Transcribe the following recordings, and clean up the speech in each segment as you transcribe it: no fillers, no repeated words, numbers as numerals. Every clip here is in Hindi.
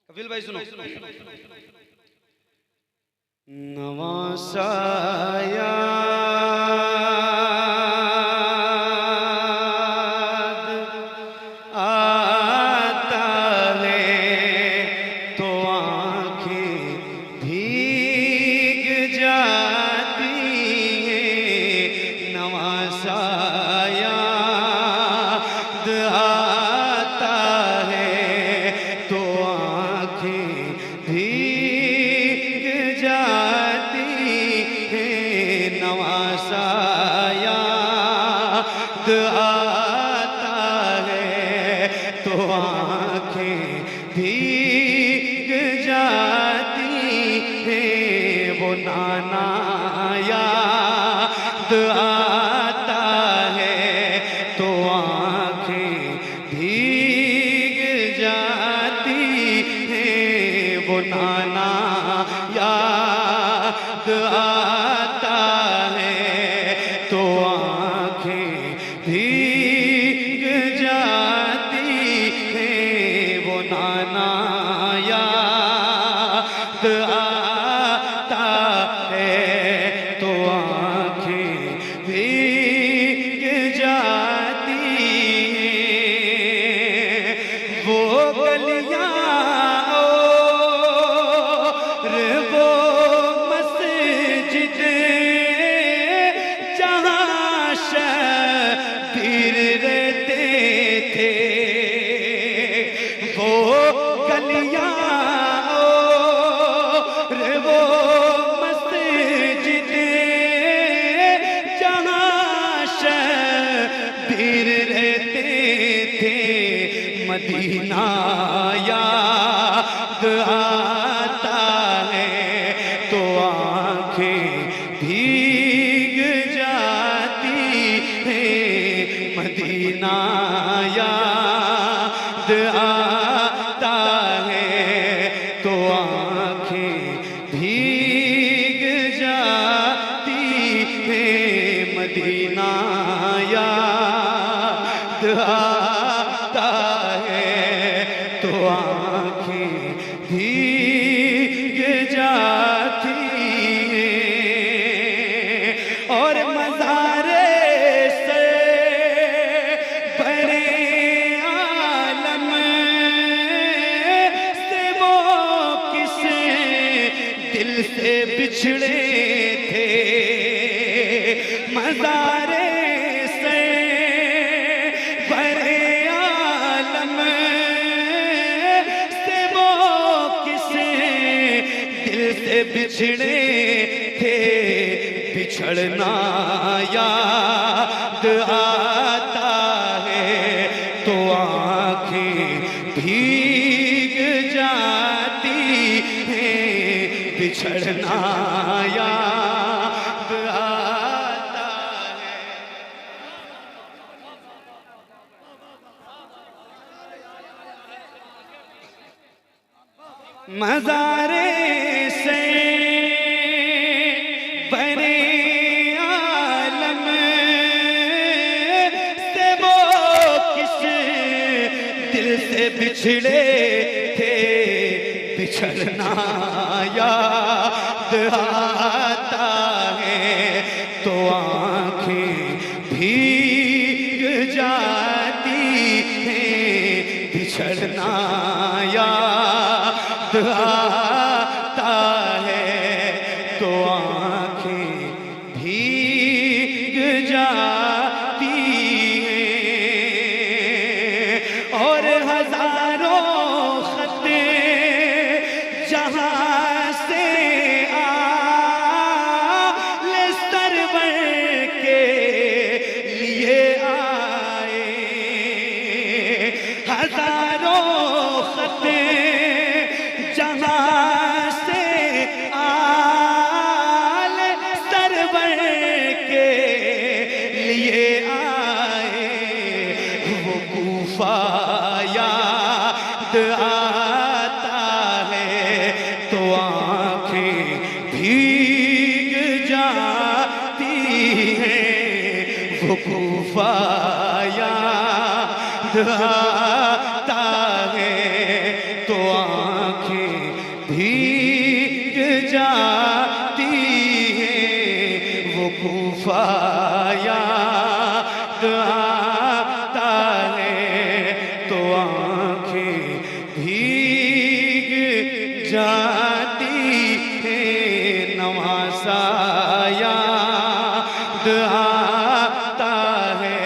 कपिल भाई सुनो। नवासाया आता है तो आंखें भीग जाती हैं। नवासाया आता है तो आंखें भीग जाती हैं। नवासाया आता है तो आंखें भीग जाती हैं। वो नाना याद आता है तो आंखें भीग जाती हैं। वो नाना याद आता है तो आंखें भीग जाती हैं। वो नाना याद आता है तो आंखें भीग जाती हैं। वो गलियां और वो मस्जिद जहाँ शबीर रहते थे। वो गलियां और वो मस्जिद जहाँ शबीर रहते थे। मदीना याद आता है तो आंखें भीग जाती हैं। मदीना याद आता है तो आंखें भीग जाती हैं। मदीना याद आता है तो आंखें भीग जाती हैं। और मज़ारे से बड़े आलम से वो किस दिल से बिछड़े थे। मज़ारे से बड़े आलम से वो किस दिल से बिछड़े थे। बिछड़ना याद आता है तो आंखें भीग जाती हैं। बिछड़ना याद आता है। मज़ारे से बड़े आलम से वो किस दिल से बिछड़े थे। बिछड़ना याद आता है तो आंखें भीग जाती हैं। बिछड़ना याद आता है तो आंखें भीग जाती हैं। और हजारों खत जहाँ से आले सरवर के लिए आए। हजारों खत जहाँ से आले सरवर के लिए आए। वो कूफा याद आता है तो आंखें भीग जाती हैं। वो कूफा याद आता है तो आंखें भीग जाती है वो कूफा याद आता है तो आंखें भीग जाती है नवासा याद आता है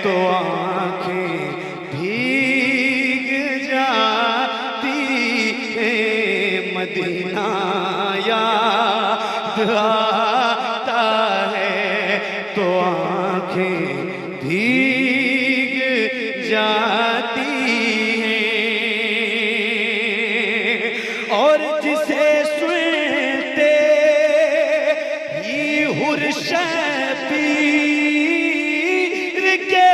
तो आंखें भीग जाती है मदीना याद आता है तो आंखें भीग जाती हैं और जिसे सुनते ही हुर्शबीर के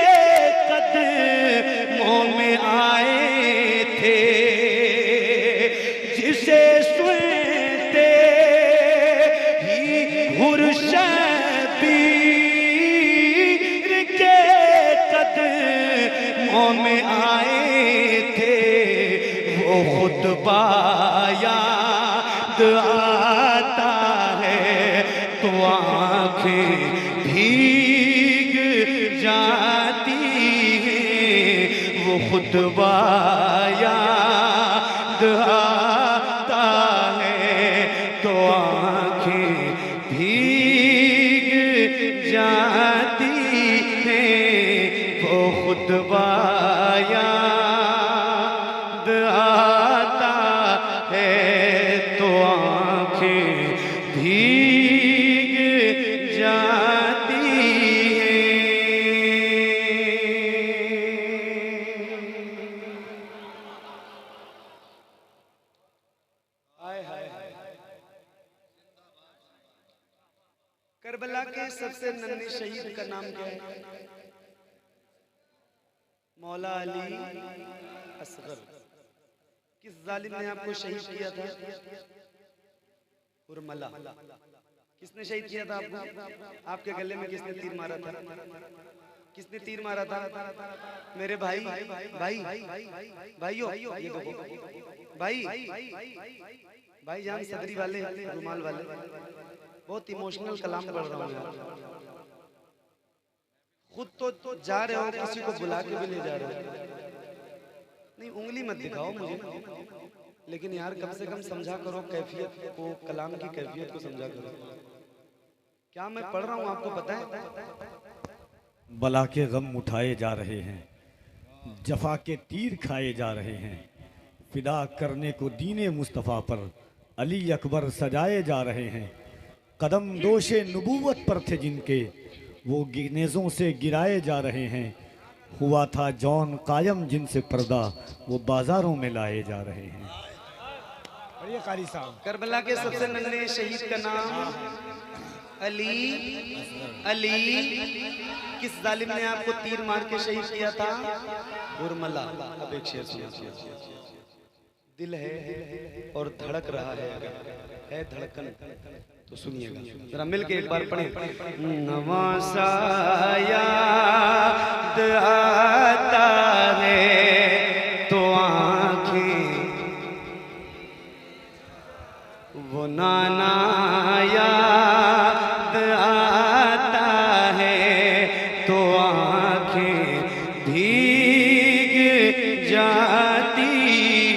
कदमों में आए थे जिसे सुनते ही हुर्शबीर के कदमों में आए थे वो खुतबा याद आता है तो आंखें भीग जाती हैं वो खुतबा याद आता है तो आंखें भीग जाती हैं वो खुतबा याद आता है तो आंखें भीग जाती हैं। करबला के सबसे नन्हे शहीद का नाम क्या है? मौला अली असगर। किस जालिम ने आपको शहीद किया था? उर्मला। किसने शहीद किया था आपको? आपके गले में किसने तीर मारा था? किसने तीर मारा था? मेरे भाई भाइयों भाई जान सदरी वाले रुमाल वाले बहुत इमोशनल कलाम पढ़ रहा हूँ यार। खुद तो जा रहे हो किसी को बुला के भी ले जा रहे हो। नहीं उंगली मत दिखाओ मुझे लेकिन यार कम से कम समझा करो कैफियत को कलाम की कैफियत को समझा करो। क्या मैं पढ़ रहा हूँ आपको पता है? बला के गम उठाए जा रहे हैं जफा के तीर खाए जा रहे हैं फिदा करने को दीने मुस्तफ़ा पर अली अकबर सजाए जा रहे हैं कदम दोशे नबूवत पर थे जिनके वो नेज़ों से गिराए जा रहे हैं हुआ था जौन कायम जिनसे पर्दा वो बाजारों में लाए जा रहे हैं। कारी साहब करबला के सबसे नन्हे शहीद का नाम अली अली। किस जालिम ने आपको तीर मार के शहीद किया था? उर्मला। अब एक शेर सुनिए। दिल है और धड़क रहा है धड़कन तो सुनिएगा जरा मिलके एक बार पढ़ें। नवासा याद आता है तो आंखें वो नाना याद आता है तो आंखें भीग जाती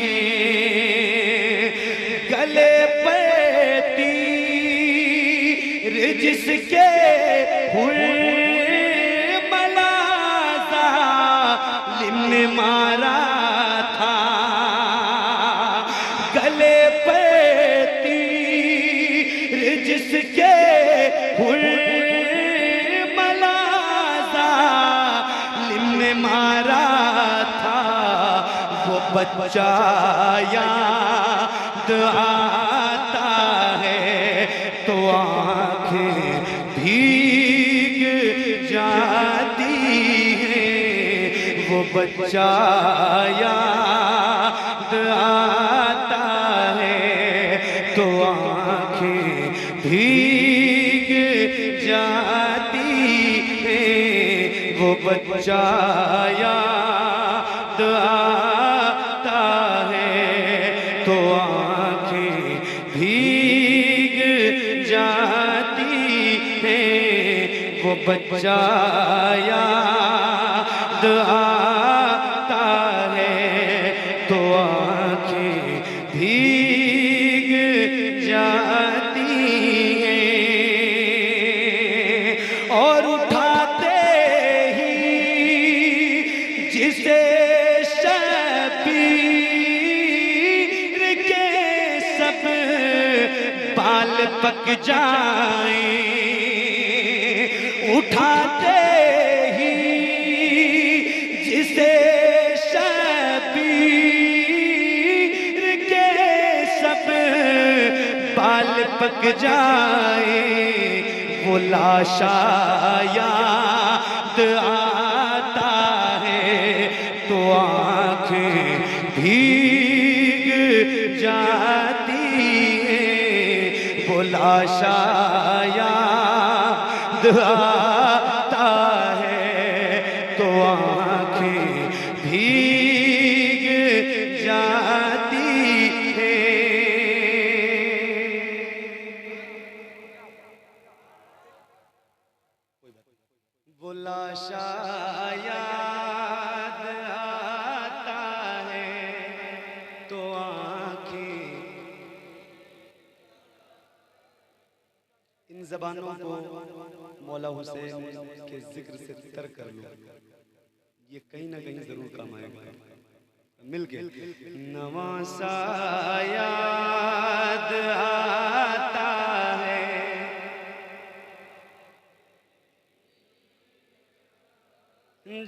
हैं गले पे तीर जिसके हुर्मला जालिम ने मारा था गले पे तीर जिसके हुर्मला जालिम ने मारा था वो बच्चा याद आता है तो आंखें भीग जाती हैं वो बच्चा याद आता है तो आंखें भीग जाती हैं वो बच्चा याद आता है तो आंखें भीग जाती है, वो बच्चा याद आता है तो आंखें भीग जाती हैं। और उठाते ही जिसे शबीर के सब बाल पक जाए, उठाते ही जिसे शबीर के सब बाल पक जाए, वो लाशा याद आता है तो आंखें भीग जाती हैं, वो लाशा याद आता है तो आंखें भीग जाती हैं। वो लाशा याद आता है तो आंखें। इन ज़बानों को मौला हुसैन के जिक्र से तर कर लो, ये कहीं ना कहीं जरूर काम आएगा। मिलके नवासा याद आता है,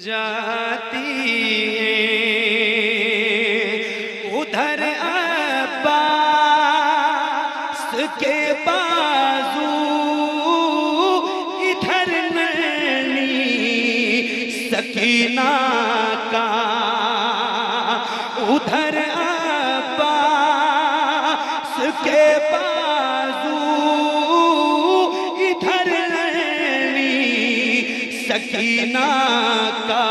जाती है उधर अब्बास के बाजू, इधर नैनी सकीना का, उधर अब्बास के बाजू, इधर नैनी सकीना का,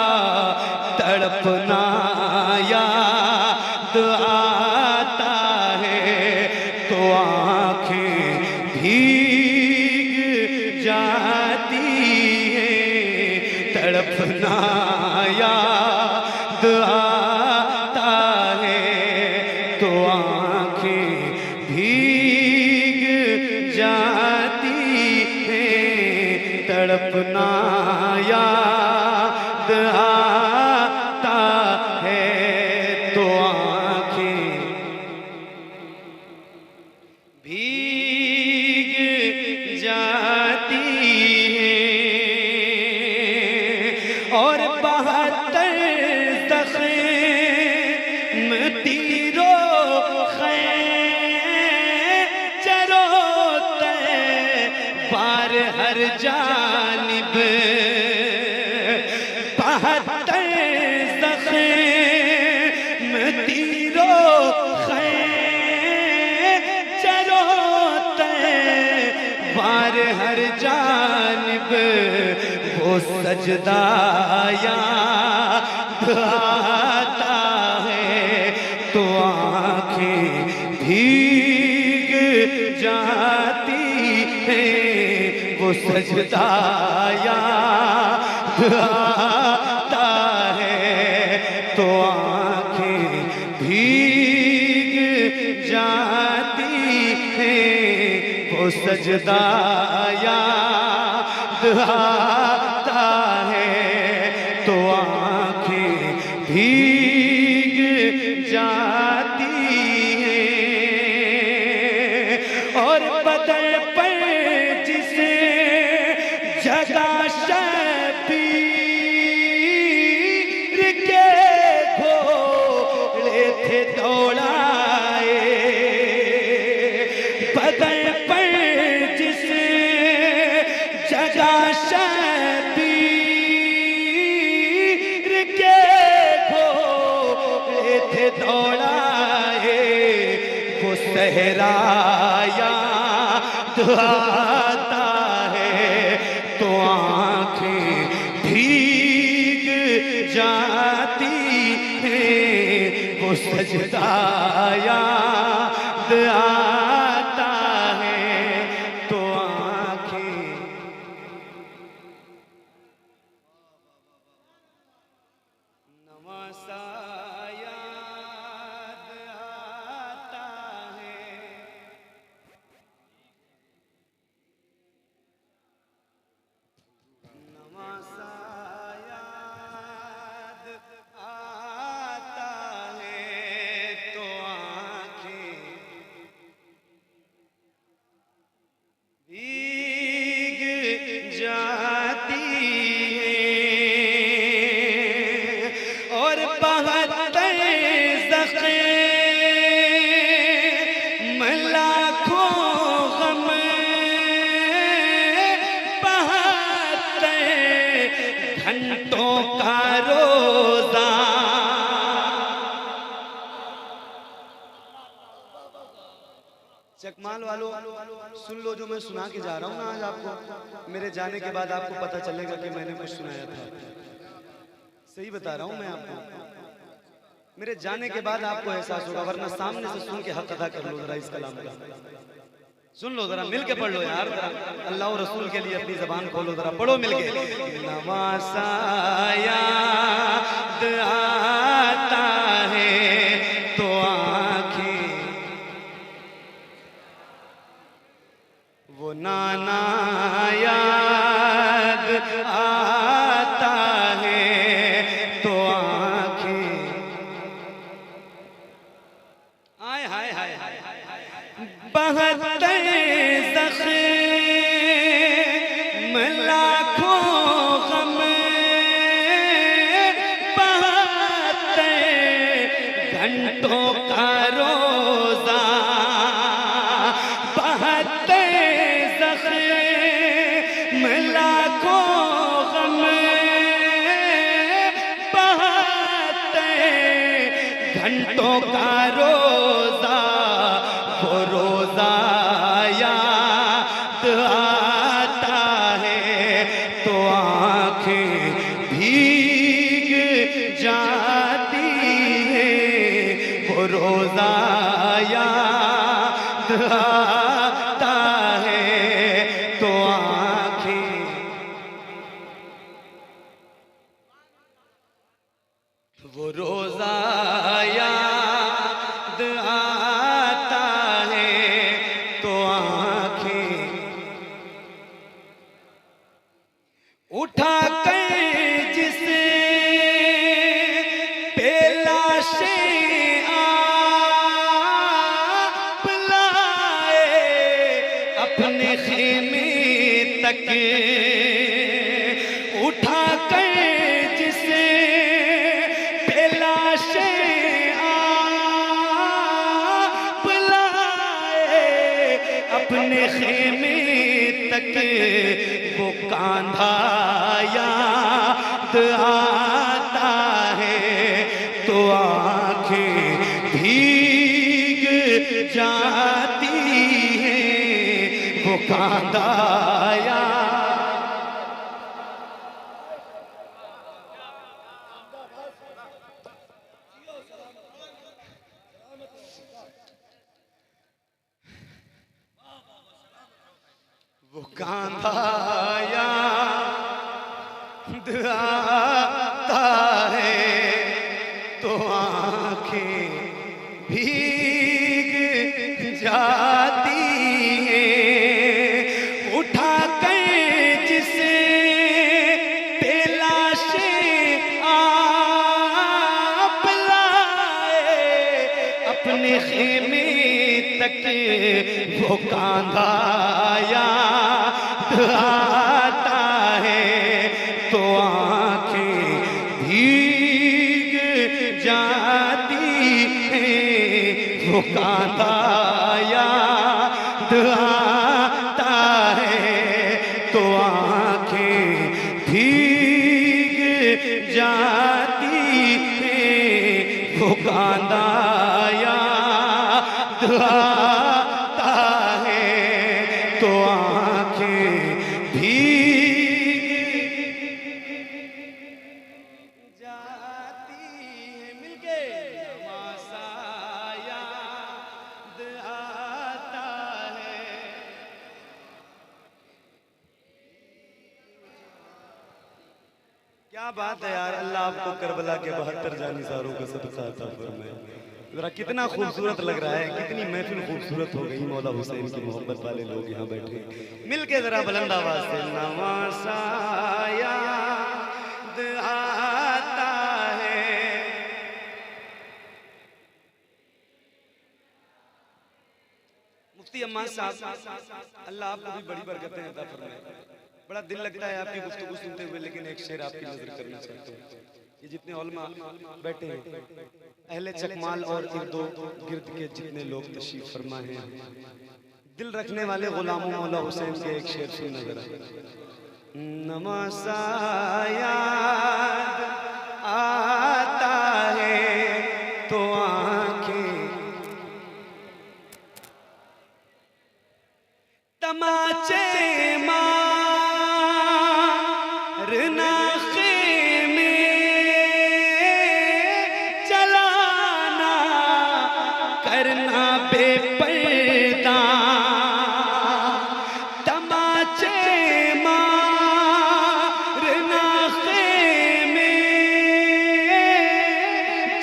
तड़पना याद आता है तो आंखें भीग जाती हैं, तड़पना याद आता है तो आंखें भीग जाती हैं, तड़पना याद आता है तो आंखें भीग जाती हैं। और 72 ज़ख़्म तीरों खैंचरों तैवार हर जानिब, 72 ज़ख़्म तीरों खैंचरों तैवार हर जानिब, वो सजदा याद आता है तो आंखें भीग जाती हैं, वो सजदा याद आता है तो आंखें भीग जाती हैं, वो सजदा याद आता है तो आंखें भीग जाती हैं। और बदन पर जिसे जगा शबीर के घोड़े थे दौड़ाए, बदन पर जिसे जगा शबीर के घोड़े थे दौड़ाए, वो सहरा याद आता है तो आंखें भीग जाती हैं, वो सजदा याद आता चकमाल वालों सुन लो जो मैं सुना के जा रहा हूँ ना आज आपको। मेरे जाने के बाद आपको पता चलेगा कि मैंने कुछ सुनाया था। सही बता रहा हूँ मैं आपको। मेरे जाने के बाद आपको एहसास होगा, वरना सामने से सुन के हक अदा कर लो जरा इस कलाम का। सुन लो जरा, मिल के पढ़ लो यार जरा। अल्लाह और रसूल के लिए अपनी जबान खोलो जरा, पढ़ो मिल के। नवासा याद आता है तो आंखें, वो नाना याद आता है तो आंखें। आय हाय हाय हाय बहते ज़ख्म लाखों गम बहते घंटों का रोज़ा, बहते ज़ख्म लाखों गम बहते घंटों का रोज़ा, वो रोज़ा याद आता है तो आँखें भीग जाती है। वो रोज़ा याद आता है तो आँखें, वो रोज़ा याद आता है तो आँखें उठा कर जिसे पेलाशें आप लाए अपने खेमे तक, उठा कर जिसे पेलाशें आप लाए अपने खेमे तक, वो कांधा याद आता है तो आँखें भीग जाती हैं। वो कांधा याद, वो कांधा याद आता है तो आँखें भीग जाती हैं। उठा कर जिसे पेलाशें आप लाए अपने खेमे तक, वो कांधा याद आता है तो आँखें भीग जाती हैं। वो कांधा याद आता है तो आँखें भीग जाती हैं। वो कांधा याद आता है तो आँखें भीग जाती हैं। मिलके नवासा याद आता है। क्या बात है यार, अल्लाह आपको करबला के 72 जानिसारों का सदका अता फरमाए। जरा कितना खूबसूरत लग रहा है, कितनी महफिल खूबसूरत हो गई। मौला हुसैन की मोहब्बत वाले लोग यहाँ बैठे, मिलके जरा बुलंद आवाज से नवासा याद आता है। मुफ्ती अम्मा साहब, अल्लाह आपको भी बड़ी बरकतें अता फरमाए। बड़ा दिल लगता है आपकी गुफ्तगू सुनते हुए, लेकिन एक शेर आपकी नजर करना चाहता हूँ। ये जितने उलमा बैठे हैं, अहले चकमाल और इर्दो गिर्द के जितने लोग तशरीफ फरमा हैं, दिल रखने वाले गुलामों मौला हुसैन के एक शेर सुनना जरा। नमासा याद आता है तो आंखें तमाचे मारना खेमे चलाना करना बेपर्दा तमाचे मारना खेमे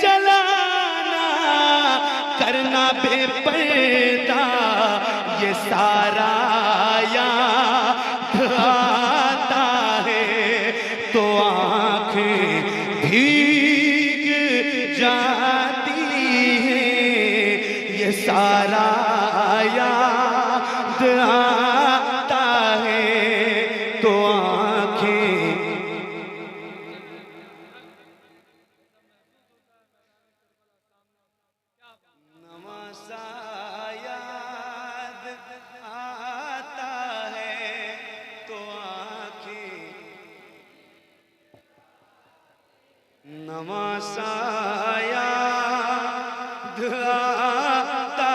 चलाना करना बेपर्दा ये सारा याद आता है तो आंखें भीग जाती हैं ये सारा याद आता है तो आंखें नवासा याद आता है तो आंखें नवासा याद आता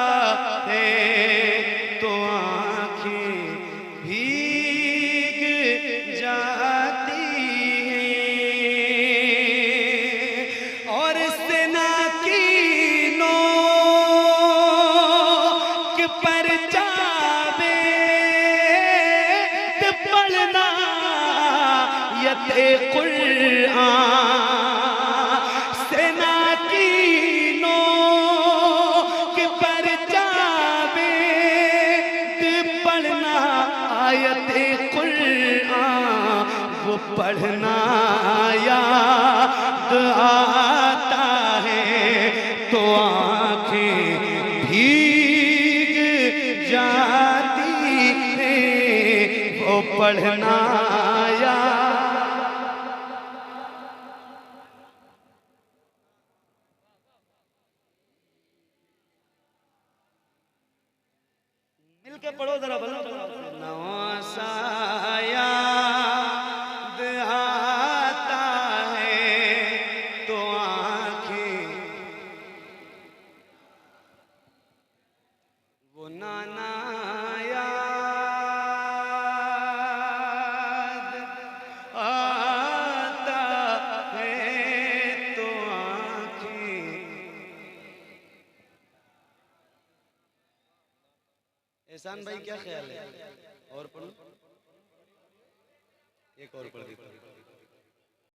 है तो आंखें भीग जाती हैं और सेना की नोक पर जावेद पढ़ना यते कुरान सेना की नोक पर जावेद पढ़ना आयते कुरान वो पढ़ना याद आता है तो आंखें भीग जाती हैं वो पढ़ना याद मिलके पढ़ो जरा नवासा याद आता है तो आंखें वो नाना याद आता है तो आंखें एहसान भाई क्या ख्याल है और पढ़ो एक और पढ़ देता हूं